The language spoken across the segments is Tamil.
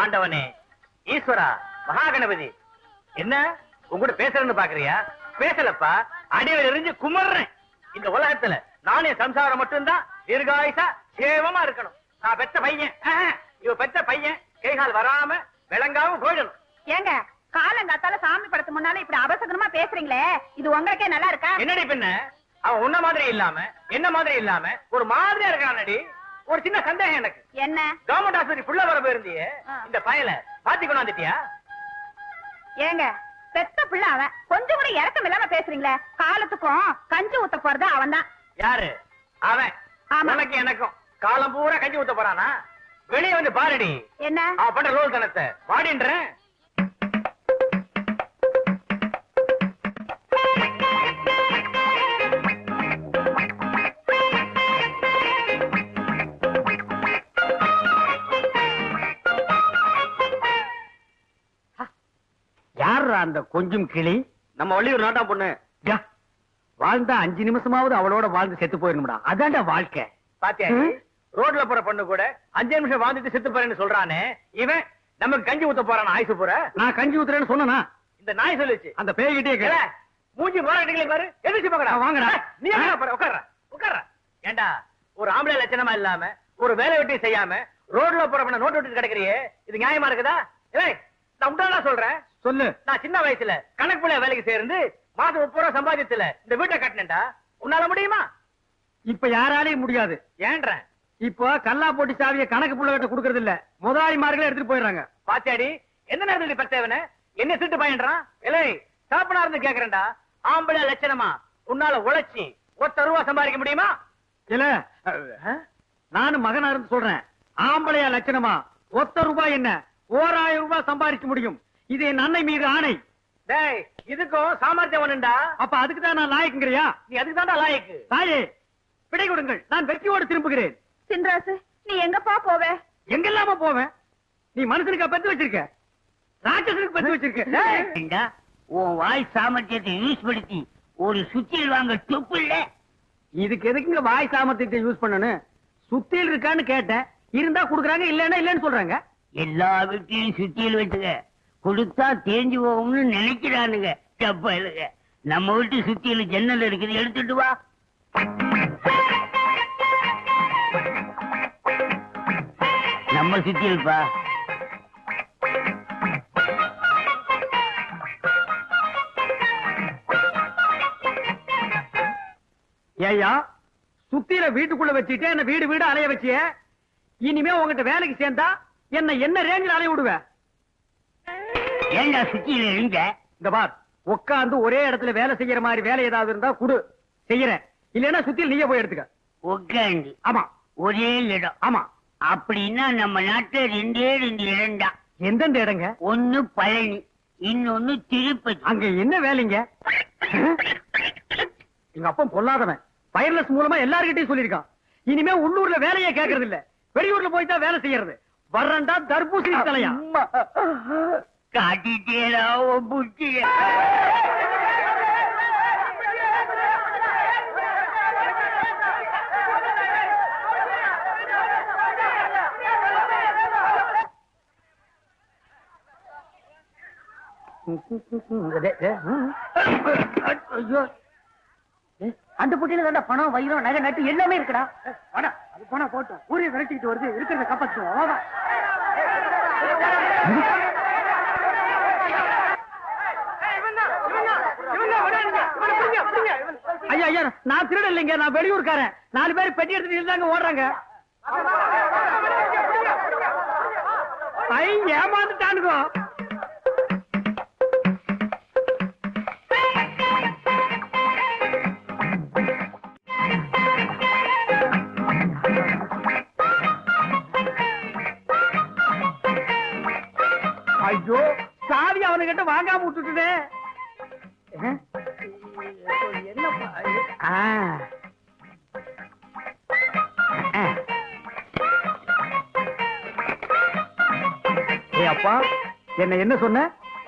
ஆண்டவனே, ஈஸ்வரா, மகாகணபதி, என்ன உங்கூட பேசுறேன்னு பாக்குறியா? பேசலப்பா, அடியில் எரிஞ்சு குமர்றேன். இந்த உலகத்துல நானே சம்சாரம் மட்டும்தான் தீர்காயுசா சேவமா இருக்கணும். நான் பெத்த பையன், இவ பெத்த பையன் கைகால் வராம விளங்காம போயிடணும். ஏங்க, காலங்காத்தால சாமி படத்து முன்னால இப்படி அபசகரமா பேசுறீங்களே, இது உங்களுக்கே நல்லா இருக்கா? என்னடி பின்ன, அவன் உன்ன மாதிரி இல்லாம என்ன மாதிரி இல்லாம ஒரு மாதிரியா இருக்கானடி. ஒரு சின்ன சந்தேகம் எனக்கு. என்ன? கவர்மெண்ட் ஆஸ்பத்திரி புள்ள வர போயிருந்தியே, இந்த பயல பாத்தி கொண்டாந்துட்டியா? ஏங்க, பெத்த பிள்ளை அவன், கொஞ்சம் கூட இறக்கம் இல்லாம பேசுறீங்களே. காலத்துக்கும் கஞ்சி ஊத்த போறது அவன் தான். யாரு அவன்? உனக்கு எனக்கும் காலம் பூரா கஞ்சி ஊத்த போறானா? வெளியே வந்து பாருடி. என்ன அவன் பண்ற ரோல் தனத்தை பாடின்றேன். யாரா அந்த கொஞ்சம் கிளி? நம்ம வள்ளியூர் நாட்டா பொண்ணு. வாழ்ந்தா 5 நிமிஷமாவது அவளோட வாழ்ந்து செத்து போயிடணும்டா. அதான்டா வாழ்க்கை. பாத்தியா, ரோட்ல போற பொண்ணு கூட 5 நிமிஷம் வாழ்ந்துட்டு செத்து போறேன்னு சொல்றானே, இவன் நமக்கு கஞ்சி ஊத்த போறான். ஆயுசு போற நான் கஞ்சி ஊத்துறேன்னு சொன்னா இந்த நாய் சொல்லுச்சு. அந்த பேய்கிட்டே கேள. மூஞ்சி போராட்டங்களே பாரு. எதிர்த்து பாக்கடா. வாங்கடா. நீ என்ன பாரு, உட்கார்ற. ஏண்டா, ஒரு ஆம்பளை லட்சணமா இல்லாம ஒரு வேலை வெட்டி செய்யாம ரோட்ல போற பொண்ண நோட்டு விட்டு கிடக்குறியே, இது நியாயமா இருக்குதா? ஏய், நான் உண்டானா சொல்றேன். சொல்லு. நான் சின்ன வயசுல கணக்கு புள்ள வேலைக்கு சேர்ந்து மாசம் 30 ரூபா சம்பாதித்துல இந்த வீட்டை கட்டினேன்டா. உன்னால முடியுமா? இப்ப யாராலையும் முடியாது. ஏன்றேன். இப்போ கல்லா போட்டி சாவிய கணக்கு புள்ள கிட்ட குடுக்கறது இல்ல, முதலாளிமார்களே எடுத்துட்டு போயிடுறாங்க. பாத்தியாடி, எந்த நேரத்துல பத்தேவன என்ன சிட்டு பையன்றான்? இல்லை, சாப்பிடா இருந்து கேக்குறேன்டா. ஆம்பளை லட்சணமா உன்னால உழைச்சி 1 ரூபா சம்பாதிக்க முடியுமா? இல்ல, நானும் மகனா இருந்து சொல்றேன். ஆம்பளையா லட்சணமா 1 ரூபாய் என்ன 1000 ரூபாய் சம்பாதிக்க முடியும். இது என் அன்னை மீது ஆணை. டேய், இதுக்கும் சாமர்த்தியம் ஒண்ணுண்டா. அப்ப அதுக்கு தான் நான் லாயக்குங்கிறியா? நீ அதுக்கு தான்டா லாயக்கு. தாயே, விடை கொடுங்கள், நான் வெற்றியோடு திரும்புகிறேன். சின்ராசு, நீ எங்கப்பா போவே? எங்கெல்லாம போவேன்? நீ மனுஷனுக்கு பெத்து வச்சிருக்க, ராட்சசனுக்கு பெத்து வச்சிருக்க. உன் வாய் சாமர்த்தியத்தை யூஸ் படுத்தி ஒரு சுத்தியில் வாங்க துப்பு இல்ல. இதுக்கு எதுக்குங்க வாய் சாமர்த்தியத்தை யூஸ் பண்ணணும்? சுத்தியில் இருக்கான்னு கேட்டேன், இருந்தா குடுக்குறாங்க, இல்லன்னா இல்லன்னு சொல்றாங்க. எல்லா வீட்டையும் சுத்தியில் வச்சுக்க, கொடுத்தா தேஞ்சு போகும்னு நினைக்கிறானுங்க. தப்பா இல்லைங்க. நம்ம வீட்டு சுத்தியில ஜன்னல் இருக்குது, எடுத்துட்டு வா. நம்ம சுத்தியல்பா. ஏயா, சுத்தியில வீட்டுக்குள்ள வச்சுட்டு என்ன வீடு வீடு அலைய வச்சிய, இனிமே உங்ககிட்ட வேலைக்கு சேர்ந்தா என்ன ரேஞ்சில் அலைய விடுவ? ஏண்டா சுத்தியில இருங்க? இந்த பார், உட்கார்ந்து ஒரே இடத்துல வேலை செய்யற மாதிரி வேலை ஏதாவது இருந்தா குடு, செய்யறேன். இல்லன்னா சுத்தியில் நீயே போய் எடுத்துக்க. உட்காந்து? ஆமா. ஒரே இடம்? ஆமா. அப்படின்னா நம்ம நாட்டுல 2 இடம் தான். எந்தெந்த இடங்க? ஒண்ணு பழனி, இன்னொன்னு திருப்பதி. அங்க என்ன வேலைங்க? எங்க அப்பா பொல்லாதவன், வயர்லெஸ் மூலமா எல்லார்கிட்டையும் சொல்லிருக்கான். இனிமே உள்ளூர்ல வேலையே கேட்கறது இல்ல, வெளியூர்ல போய் தான் வேலை செய்யறது. வர்றண்டா தர்பூசணி தலையா? காட்டிட்டேடா புட்டிய. அந்த புட்டியில தாண்டா பணம், வைரம், நகை, நட்டு எல்லாமே இருக்குடா. அது பணம் போட்டோம், ஊரைய விரட்டிட்டு வருது, இருக்கிறத காப்பாத்துவோம். ஐயா ஐயா, நான் திருட இல்லைங்க, நான் வெளியூர்காரன். 4 பேர் பெட்டி எடுத்துட்டு இருந்தாங்க, ஓடுறாங்க. ஏமாந்துட்டானுங்க. ஐயோ, சாவி அவனுகிட்ட வாங்காம விட்டுட்டே. அப்பா, என்ன சொன்ன?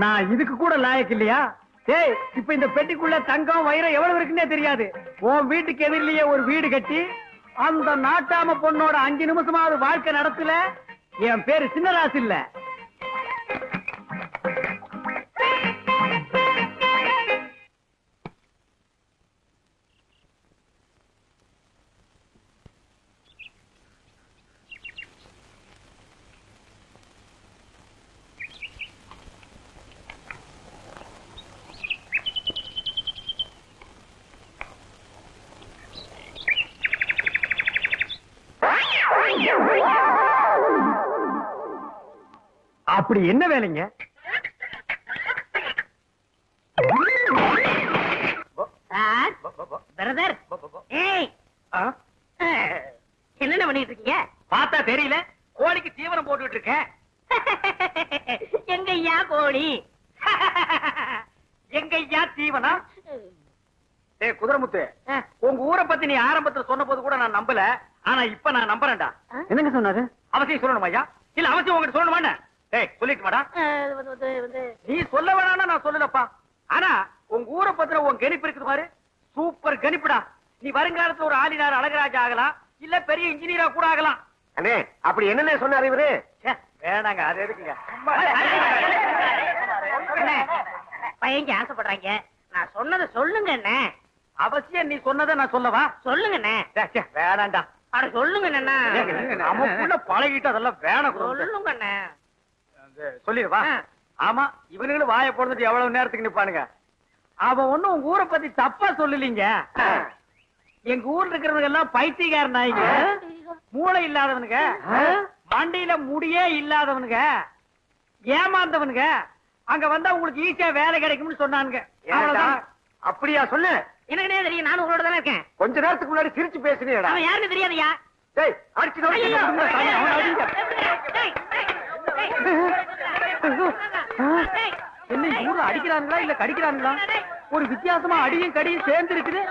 நான் இதுக்கு கூட லாயக்கு இல்லையா? டேய், இப்ப இந்த பெட்டிக்குள்ள தங்கம் வைரம் எவ்வளவு இருக்குன்னே தெரியாது. உன் வீட்டுக்கு எதிரிலேயே ஒரு வீடு கட்டி அந்த நாட்டாம பொண்ணோட 5 நிமிஷமாவது வாழ்க்கை நடத்தல. என் பேரு சின்னராசு இல்ல, அப்படி என்ன வேலைங்க? சார் பிரதர் ஏய் ஆ? என்னென்ன பண்ணிட்டு இருக்கீங்க? பார்த்தா தெரியல, கோழிக்கு தீவனம் போட்டுட்டு இருக்கேன். எங்கய்யா கோழி? எங்கய்யா தீவனம்? ஏய் குதிரைமுத்து, உங்க ஊரை பத்தி நீ ஆரம்பத்துல சொன்ன போது கூட நான் நம்பல. ஆனா இப்ப நான் நம்புறேன்டா. என்னங்க சொன்னாரு? அவசியம் சொல்லணும் ஐயா? இல்ல அவசியம் உங்ககிட்ட சொல்லணுமா? ஏய் சொல்லிட்டு வாடா. நீ சொல்ல வேணாம்னா நான் சொல்லலப்பா. ஆனா உங்க ஊரை பத்தின உன் கணிப்பு இருக்குது பாரு, சூப்பர் கணிப்புடா. நீ வருங்காலத்துல ஒரு ஆளினார் அழகராஜா ஆகலாம், இல்ல பெரிய இன்ஜினியரா கூட ஆகலாம். அண்ணே அப்படி என்னென்ன சொன்னாரு இவரு? ச்சே, வேணாங்க, அது எதுக்குங்க? அண்ணே, பையங்க ஆசைப்படுறாங்க, நான் சொன்னதை சொல்லுங்க அண்ணே. அவசியம் நீ சொன்னதை நான் சொல்லவா? சொல்லுங்க அண்ணே. ச்சே, ச்சே, வேணாண்டா. அட சொல்லுங்க அண்ணா. நமக்குள்ள பழகிட்டு அதெல்லாம் வேணாம். சொல்லுங்க அண்ணே. சொல்லிடுவா. ஆமா, இவனுங்களும் வாயை போடுறதுக்கு எவ்வளவு நேரத்துக்கு நிப்பானுங்க. அவன் ஒண்ணும் உங்க ஊரை பத்தி தப்பா சொல்லலீங்க. எங்க ஊர்ல இருக்கிறவங்க எல்லாம் பைத்தியக்கார நாய்ங்க, மூளை இல்லாதவனுங்க, மண்டையில முடியே இல்லாதவனுங்க, ஏமாந்தவனுங்க. அங்க வந்தா உங்களுக்கு ஈஸியா வேலை கிடைக்கும்னு சொன்னானுங்க. அவ்வளவுதான். அப்படியா சொல்லு? எனக்கு என்ன தெரியும், நானும் உங்களோட தானே இருக்கேன். கொஞ்ச நேரத்துக்கு முன்னாடி சிரிச்சு பேசுனீடா. அவன் யாருன்னு தெரியாதையா? டேய் அடிச்சு நோக்கி ஐயோ! அவன அடிங்க. டேய், டேய், டேய். என்ன ஊர்ல அடிக்கிறானுங்களா இல்ல கடிக்கிறானுங்களா? ஒரு வித்தியாசமா அடியும் கடியும் சேர்ந்து இருக்குது.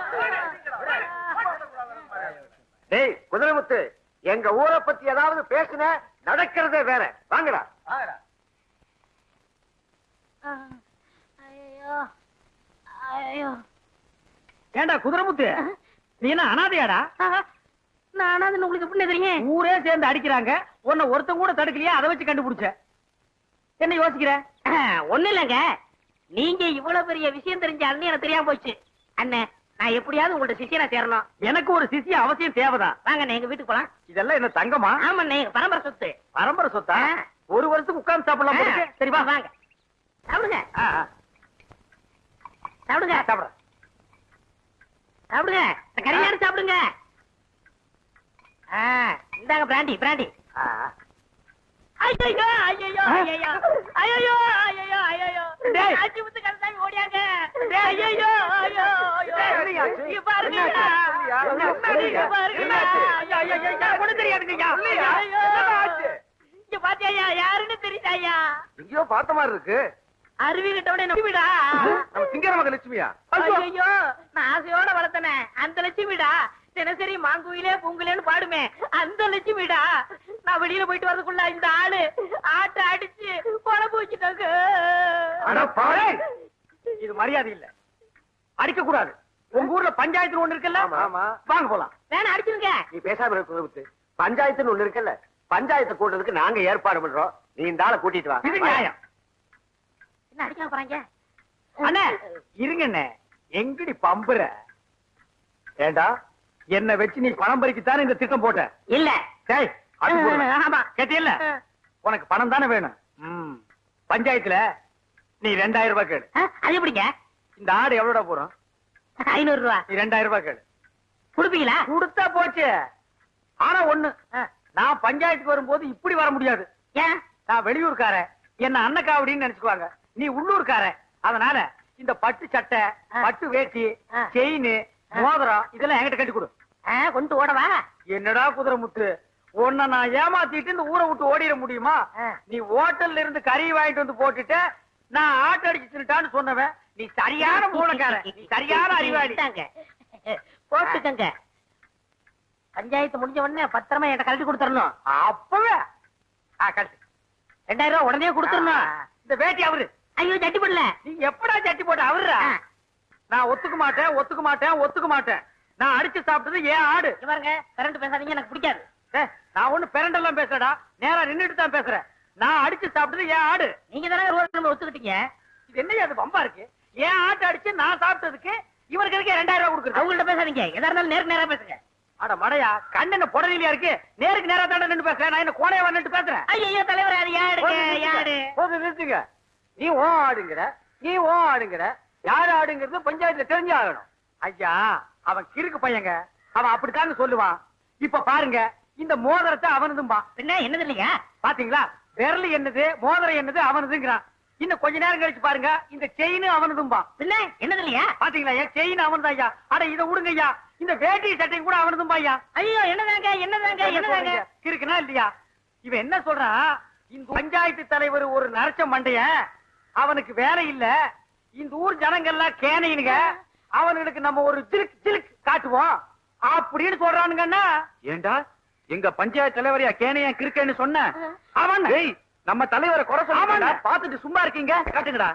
டேய் குதிரைமுத்து, எங்க ஊரை பத்தி ஏதாவது பேசுன நடக்கிறதே வேற. வாங்கடா. ஐயோ ஐயோ. ஏண்டா குதிரைமுத்து, நீ என்ன அனாதையாடா? நானா அது உங்களுக்கு எப்படி தெரியும்? ஊரே சேர்ந்து அடிக்கிறாங்க, உன்னை ஒருத்தன் கூட தடுக்கலையா? அதை வச்சு கண்டுபிடிச்ச. என்ன யோசிக்கிற? ஒண்ணு இல்லங்க, நீங்க இவ்வளவு பெரிய விஷயம் தெரிஞ்சாலும் எனக்கு தெரியாம போச்சு. அண்ணே, நான் எப்படியாவது உங்கள்ட்ட சிஷியனா சேரணும். எனக்கு ஒரு சிசிய அவசியம் தேவைதான். வாங்க அண்ணே, எங்க வீட்டுக்கு போலாம். இதெல்லாம் என்ன தங்கமா? ஆமாண்ணே, எங்க பரம்பரை சொத்து. பரம்பரை சொத்தா? ஒரு வருஷத்துக்கு உட்கார்ந்து சாப்பிடலாம் போல இருக்கு. சரி வா. வாங்க சாப்பிடுங்க. ஆ, ஆ. சாப்பிடுங்க சாப்பிடுறேன். சாப்பிடுங்க, கரியாரு சாப்பிடுங்க. இந்தாங்க பிராண்டி பிராண்டி. ஆ, ஆ. ஐயோ ஐயோ ஐயோ ஐயோ ஐயோ ஐயோ. டேய். ஆச்சி முத்து கருசாமி ஓடியாங்க. ஐயோ ஐயோ ஐயோ. என்னையாச்சு? இங்க பாருங்க. என்னாச்சு? இங்க பாருங்க. என்னாச்சு? ஐயா, ஐயா, ஐயா, ஒண்ணும் தெரியாதுங்கய்யா. ஐயோ. என்னாச்சு? இங்க பாத்தியா, யாருன்னு தெரியுதாயா? எங்கேயோ பார்த்த மாதிரி இருக்கு. அருவி கிட்டவனே நம்பிடா. நம்ம சிங்கர மக லட்சுமியா? ஐயோ, நான் ஆசையோட வளர்த்தனே அந்த லட்சுமிடா. தினசரி மாங்குயிலே பூங்குலேன்னு பாடுமே அந்த லட்சுமிடா. நான் வெளியில போயிட்டு வரதுக்குள்ள இந்த ஆளு ஆட்டை அடிச்சு குழம்பு வச்சுட்டாங்க. அட பாவி! இது மரியாதை இல்ல, அடிக்க கூடாது. உங்க ஊர்ல பஞ்சாயத்து ஒண்ணு இருக்குல்ல? ஆமா, ஆமா. வாங்க போலாம். வேணா அடிச்சுங்க. நீ பேசாம இருக்க. பஞ்சாயத்துன்னு ஒண்ணு இருக்குல்ல, பஞ்சாயத்தை கூட்டத்துக்கு நாங்க ஏற்பாடு பண்றோம். நீ இந்த ஆளை கூட்டிட்டு வா. இது நியாயம். என்ன அடிக்காம போறாங்க? அண்ணே இருங்க அண்ணே, எங்கடி பம்புற? ஏண்டா, என்ன வச்சு நீ பணம் பறிக்கத்தானே இந்த திட்டம் போட்ட? இல்ல. டேய், அது போடுங்க. ஆமா. கேட்டியல்ல? உனக்கு பணம் தானே வேணும். பஞ்சாயத்துல நீ 2000 ரூபாய் கேளு. அது எப்படிங்க? இந்த ஆடு எவ்வளோட போறோம்? 500 ரூபா நீ 2000 ரூபாய் கேளு. கொடுப்பீங்களா? கொடுத்தா போச்சு. ஆனா ஒண்ணு, நான் பஞ்சாயத்துக்கு வரும்போது இப்படி வர முடியாது. ஏன்? நான் வெளியூர்காரன், என்ன அன்னக்காவடின்னு நினைச்சுக்குவாங்க. நீ உள்ளூர்காரன், அதனால இந்த பட்டு சட்டை, பட்டு வேட்டி, செயின், மோதிரம் இதெல்லாம் என்கிட்ட கட்டி கொடு. கொண்டு ஓடவா? என்னடா குதிரைமுத்து, உன்னை நான் ஏமாத்திட்டு இந்த ஊரை விட்டு ஓடிட முடியுமா? நீ ஹோட்டல்ல இருந்து கறி வாங்கிட்டு வந்து போட்டுட்டு நான் ஆட்டை அடிச்சுட்டான்னு சொன்னவன் நீ சரியான மூலக்காரன், நீ சரியான அறிவாளி. போட்டுக்கங்க. பஞ்சாயத்து முடிஞ்ச உடனே பத்திரமா என்கிட்ட கழட்டி கொடுத்துடணும். அப்பவே கழட்டு. 2000 ரூபாய் உடனே கொடுத்துடணும். இந்த வேட்டி அவரு. ஐயோ, சட்டி போடல. நீ எப்படா சட்டி போட்ட? அவருடா. நான் ஒத்துக்க மாட்டேன், ஒத்துக்க மாட்டேன், ஒத்துக்க மாட்டேன். நான் அடிச்சு சாப்பிட்டது ஏன் ஆடு. இங்க பாருங்க, கரண்ட் பேசாதீங்க, எனக்கு பிடிக்காது. நான் ஒண்ணு பெரண்டெல்லாம் பேசுறடா, நேரா நின்னுட்டு தான் பேசுறேன். நான் அடிச்சு சாப்பிட்டது ஏன் ஆடு. நீங்க தானே ரோட் நம்பர் ஒத்துக்கிட்டீங்க. இது என்ன அது பம்பா இருக்கு? ஏன் ஆட்டை அடிச்சு நான் சாப்பிட்டதுக்கு இவருக்கு இருக்கே 2000 ரூபாய் கொடுக்குறது. அவங்கள்ட்ட பேசாதீங்க, எதா இருந்தாலும் நேருக்கு நேரா பேசுங்க. அட மடையா, கண்ணு புடலியா இருக்கு. நேருக்கு நேரா தாண்ட நின்று பேசுறேன். நான் என்ன கோணையா வந்துட்டு பேசுறேன்? ஐயோ தலைவர், அது யாருங்க? யாரு? போது நிறுத்துங்க. நீ ஓ ஆடுங்கிற, நீ ஓ ஆடுங்கிற. யாரு ஆடுங்கிறது பஞ்சாயத்துல தெரிஞ்சு ஆகணும். ஐயா, அவன் கிறுக்கு பையங்க, அவன் அப்படித்தாங்க சொல்லுவான். இப்ப பாருங்க, இந்த மோதிரத்தை அவனதும்பா. என்ன என்னது இல்லையா? பாத்தீங்களா, விரல் என்னது மோதிரம் என்னது அவனதுங்கிறான். இன்னும் கொஞ்ச நேரம் கழிச்சு பாருங்க இந்த செயின் அவனதும்பா. பின்ன என்னது இல்லையா? பாத்தீங்களா என் செயின் அவனதான் ஐயா. அட இதை விடுங்க ஐயா, இந்த வேட்டி சட்டையும் கூட அவனதும்பா ஐயா. ஐயோ என்னதாங்க என்னதாங்க என்னதாங்க இருக்குனா இல்லையா? இவன் என்ன சொல்றான், இந்த பஞ்சாயத்து தலைவர் ஒரு நரச்ச மண்டைய, அவனுக்கு வேலை இல்ல, இந்த ஊர் ஜனங்கள்லாம் கேனையினுங்க, அவனுக்கு நம்ம ஒரு சிலுக்கு சிலுக்கு காட்டுவோம் அப்படின்னு சொல்றானுங்கன்னா. ஏண்டா எங்க பஞ்சாயத்து தலைவரையா கேனையா கிறுக்கன்னு சொன்ன? அவன் நம்ம தலைவரை குறை சொல்ல பாத்துட்டு சும்மா இருக்கீங்க, காட்டுங்கடா.